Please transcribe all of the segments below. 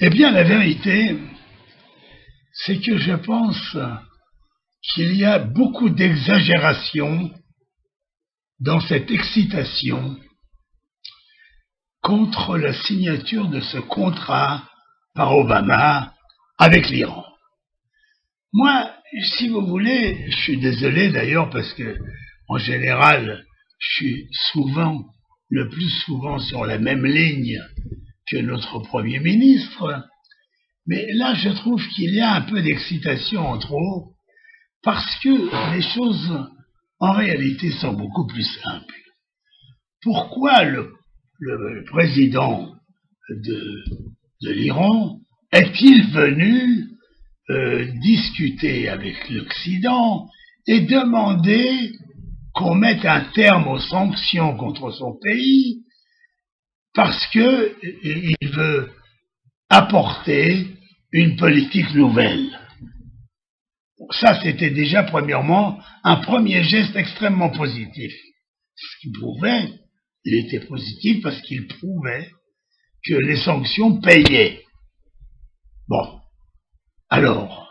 Eh bien, la vérité, c'est que je pense qu'il y a beaucoup d'exagération dans cette excitation contre la signature de ce contrat par Obama avec l'Iran. Moi, si vous voulez, je suis désolé d'ailleurs parce que, en général, je suis le plus souvent sur la même ligne que notre Premier ministre, mais là je trouve qu'il y a un peu d'excitation en trop, parce que les choses en réalité sont beaucoup plus simples. Pourquoi le président de l'Iran est-il venu discuter avec l'Occident et demander qu'on mette un terme aux sanctions contre son pays parce qu'il veut apporter une politique nouvelle? Ça, c'était déjà, premièrement, un premier geste extrêmement positif. Il était positif parce qu'il prouvait que les sanctions payaient. Bon. Alors,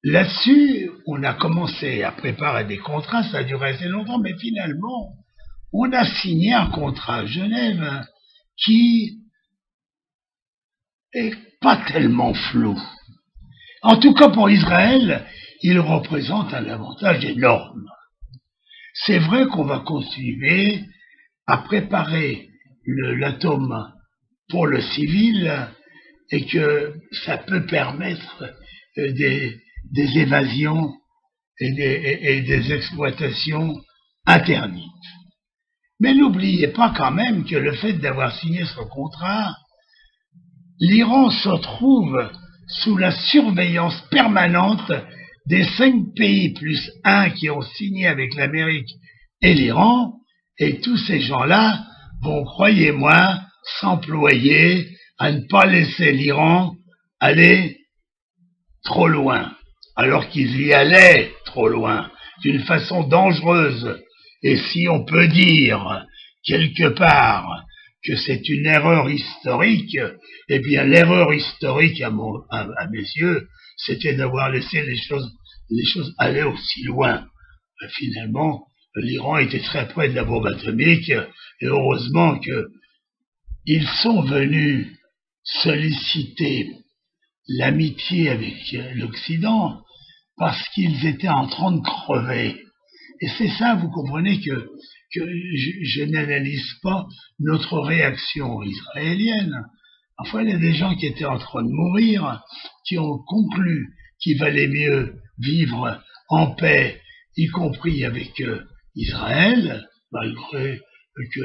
là-dessus, on a commencé à préparer des contrats, ça a duré assez longtemps, mais finalement, on a signé un contrat à Genève qui est pas tellement flou. En tout cas, pour Israël, il représente un avantage énorme. C'est vrai qu'on va continuer à préparer l'atome pour le civil et que ça peut permettre des évasions et des exploitations interdites. Mais n'oubliez pas quand même que le fait d'avoir signé ce contrat, l'Iran se trouve sous la surveillance permanente des 5 pays plus 1 qui ont signé avec l'Amérique et l'Iran, et tous ces gens-là vont, croyez-moi, s'employer à ne pas laisser l'Iran aller trop loin, alors qu'ils y allaient trop loin, d'une façon dangereuse. Et si on peut dire, quelque part, que c'est une erreur historique, eh bien l'erreur historique à mes yeux, c'était d'avoir laissé les choses aller aussi loin. Finalement, l'Iran était très près de la bombe atomique, et heureusement qu'ils sont venus solliciter l'amitié avec l'Occident parce qu'ils étaient en train de crever. Et c'est ça, vous comprenez que je n'analyse pas notre réaction israélienne. Enfin, il y a des gens qui étaient en train de mourir, qui ont conclu qu'il valait mieux vivre en paix, y compris avec Israël, malgré que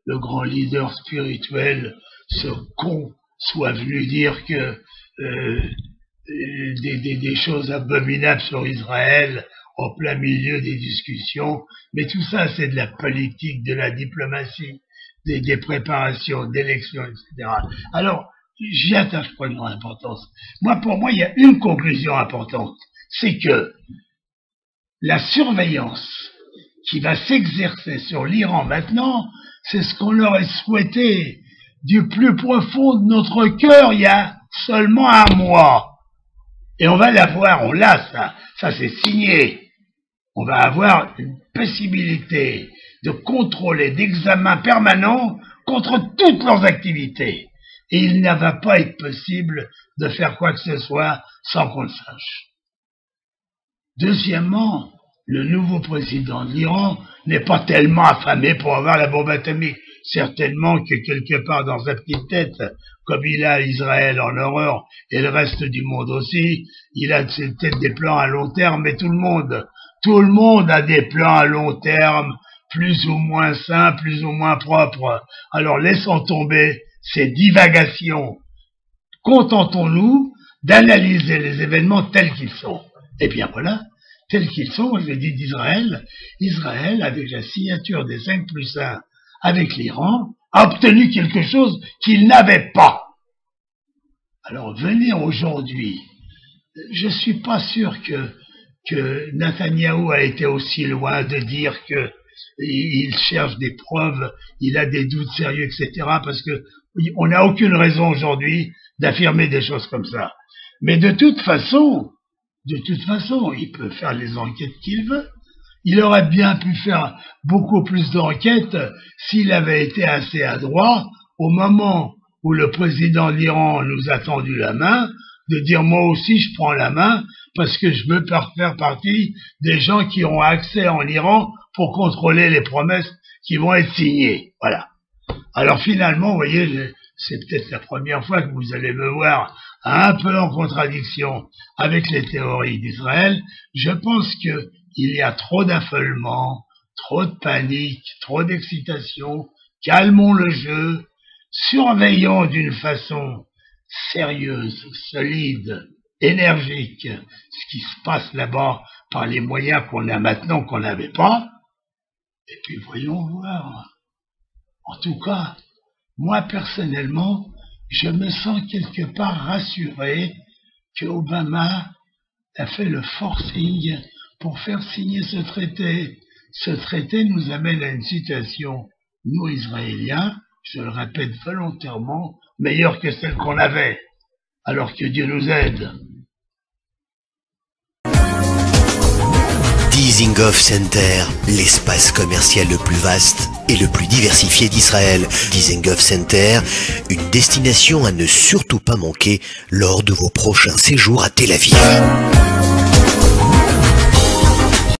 le grand leader spirituel, ce con, soit venu dire que des choses abominables sur Israël en plein milieu des discussions, mais tout ça c'est de la politique, de la diplomatie, des préparations d'élections, etc. Alors, j'y attache pas une grande importance. Pour moi, il y a une conclusion importante, c'est que la surveillance qui va s'exercer sur l'Iran maintenant, c'est ce qu'on aurait souhaité du plus profond de notre cœur il y a seulement un mois. Et on va l'avoir, on l'a, ça c'est signé. On va avoir une possibilité de contrôle, d'examen permanent contre toutes leurs activités. Et il ne va pas être possible de faire quoi que ce soit sans qu'on le sache. Deuxièmement, le nouveau président de l'Iran n'est pas tellement affamé pour avoir la bombe atomique. Certainement que quelque part dans sa petite tête, comme il a Israël en horreur et le reste du monde aussi, il a peut-être des plans à long terme, mais tout le monde a des plans à long terme, plus ou moins sains, plus ou moins propres. Alors laissons tomber ces divagations. Contentons-nous d'analyser les événements tels qu'ils sont. Et bien voilà, tels qu'ils sont, je dis d'Israël, Israël, avec la signature des 5 plus 1 avec l'Iran, a obtenu quelque chose qu'il n'avait pas. Alors venir aujourd'hui, je suis pas sûr que Netanyahou a été aussi loin de dire que il cherche des preuves, il a des doutes sérieux, etc. Parce que On n'a aucune raison aujourd'hui d'affirmer des choses comme ça. Mais de toute façon, il peut faire les enquêtes qu'il veut. Il aurait bien pu faire beaucoup plus d'enquêtes s'il avait été assez adroit au moment où le président de l'Iran nous a tendu la main, de dire moi aussi je prends la main parce que je veux faire partie des gens qui ont accès en Iran pour contrôler les promesses qui vont être signées. Voilà. Alors finalement, vous voyez, c'est peut-être la première fois que vous allez me voir un peu en contradiction avec les théories d'Israël. Je pense que il y a trop d'affolement, trop de panique, trop d'excitation. Calmons le jeu, surveillons d'une façon sérieuse, solide, énergique ce qui se passe là-bas par les moyens qu'on a maintenant qu'on n'avait pas. Et puis voyons voir. En tout cas, moi personnellement, je me sens quelque part rassuré que Obama a fait le forcing pour faire signer ce traité. Ce traité nous amène à une situation, nous Israéliens, je le répète volontairement, meilleure que celle qu'on avait. Alors que Dieu nous aide. Dizengoff Center, l'espace commercial le plus vaste et le plus diversifié d'Israël. Dizengoff Center, une destination à ne surtout pas manquer lors de vos prochains séjours à Tel Aviv.